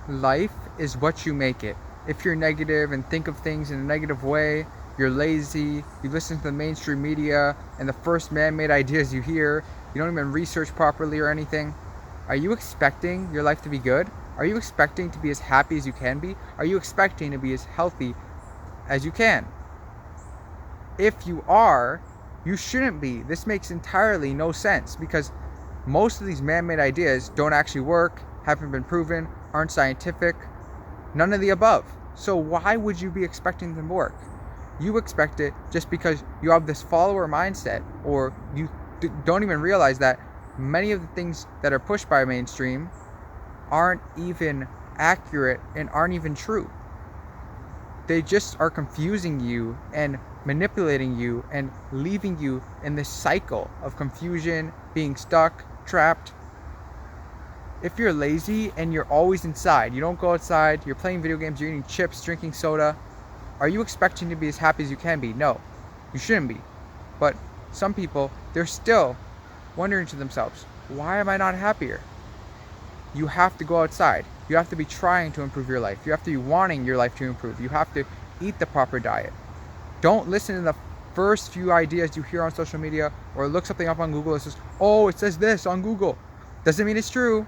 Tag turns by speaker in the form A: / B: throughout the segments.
A: Life is what you make it. If you're negative and think of things in a negative way, you're lazy, you listen to the mainstream media and the first man-made ideas you hear, you don't even research properly or anything, are you expecting your life to be good? Are you expecting to be as happy as you can be? Are you expecting to be as healthy as you can? If you are, you shouldn't be. This makes entirely no sense because most of these man-made ideas don't actually work, haven't been proven, aren't scientific, none of the above. So why would you be expecting them to work? You expect it just because you have this follower mindset, or you don't even realize that many of the things that are pushed by mainstream aren't even accurate and aren't even true. They just are confusing you and manipulating you and leaving you in this cycle of confusion, being stuck, trapped. If you're lazy and you're always inside, you don't go outside, you're playing video games, you're eating chips, drinking soda, are you expecting to be as happy as you can be? No, you shouldn't be. But some people, they're still wondering to themselves, why am I not happier? You have to go outside. You have to be trying to improve your life. You have to be wanting your life to improve. You have to eat the proper diet. Don't listen to the first few ideas you hear on social media or look something up on Google that says, oh, it says this on Google. Doesn't mean it's true.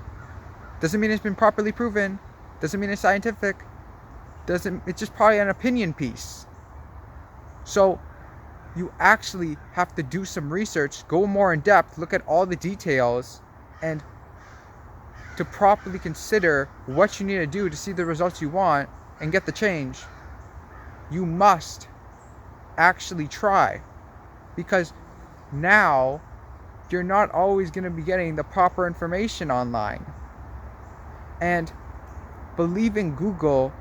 A: Doesn't mean it's been properly proven. Doesn't mean it's scientific. It's just probably an opinion piece. So you actually have to do some research, go more in depth, look at all the details, and to properly consider what you need to do to see the results you want and get the change, you must actually try. Because now you're not always going to be getting the proper information online. And believing Google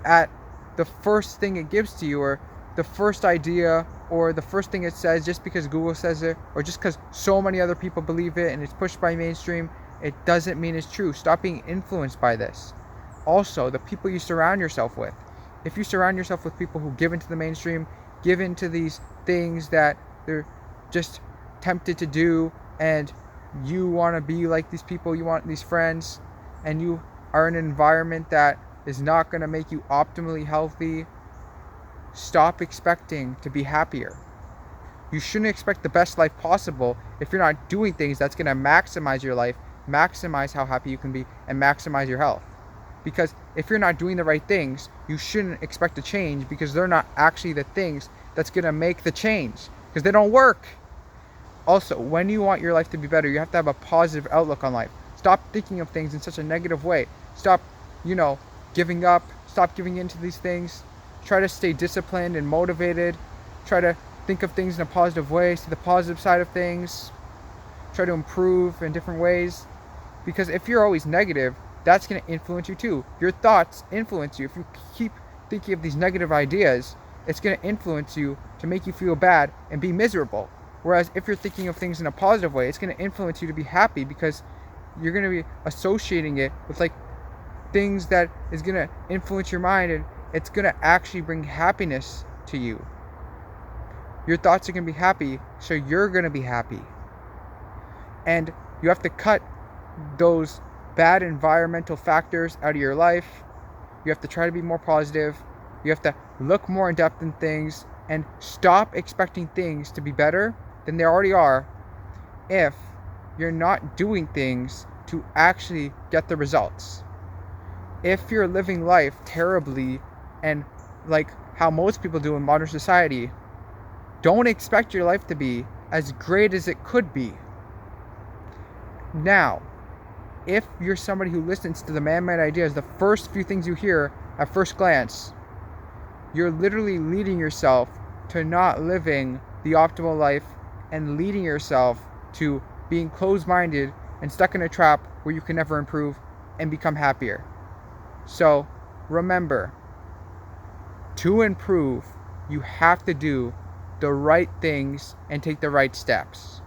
A: at the first thing it gives to you, or the first idea, or the first thing it says, just because Google says it, or just because so many other people believe it and it's pushed by mainstream, it doesn't mean it's true. Stop being influenced by this. Also, the people you surround yourself with. If you surround yourself with people who give into the mainstream, give into these things that they're just tempted to do, and you want to be like these people, you want these friends, and you are in an environment that is not going to make you optimally healthy, stop expecting to be happier. You shouldn't expect the best life possible if you're not doing things that's going to maximize your life, maximize how happy you can be, and maximize your health. Because if you're not doing the right things, you shouldn't expect to change, because they're not actually the things that's going to make the change, because they don't work. Also, when you want your life to be better, you have to have a positive outlook on life. Stop thinking of things in such a negative way. Stop, giving up. Stop giving into these things. Try to stay disciplined and motivated. Try to think of things in a positive way. See the positive side of things. Try to improve in different ways. Because if you're always negative, that's going to influence you too. Your thoughts influence you. If you keep thinking of these negative ideas, it's going to influence you to make you feel bad and be miserable. Whereas if you're thinking of things in a positive way, it's going to influence you to be happy, because you're going to be associating it with things that is going to influence your mind, and it's going to actually bring happiness to you. Your thoughts are going to be happy, so you're going to be happy. And you have to cut those bad environmental factors out of your life. You have to try to be more positive. You have to look more in depth in things and stop expecting things to be better than they already are if you're not doing things to actually get the results. If you're living life terribly and like how most people do in modern society, don't expect your life to be as great as it could be. Now, if you're somebody who listens to the man-made ideas, the first few things you hear at first glance, you're literally leading yourself to not living the optimal life and leading yourself to being closed-minded and stuck in a trap where you can never improve and become happier. So remember, to improve, you have to do the right things and take the right steps.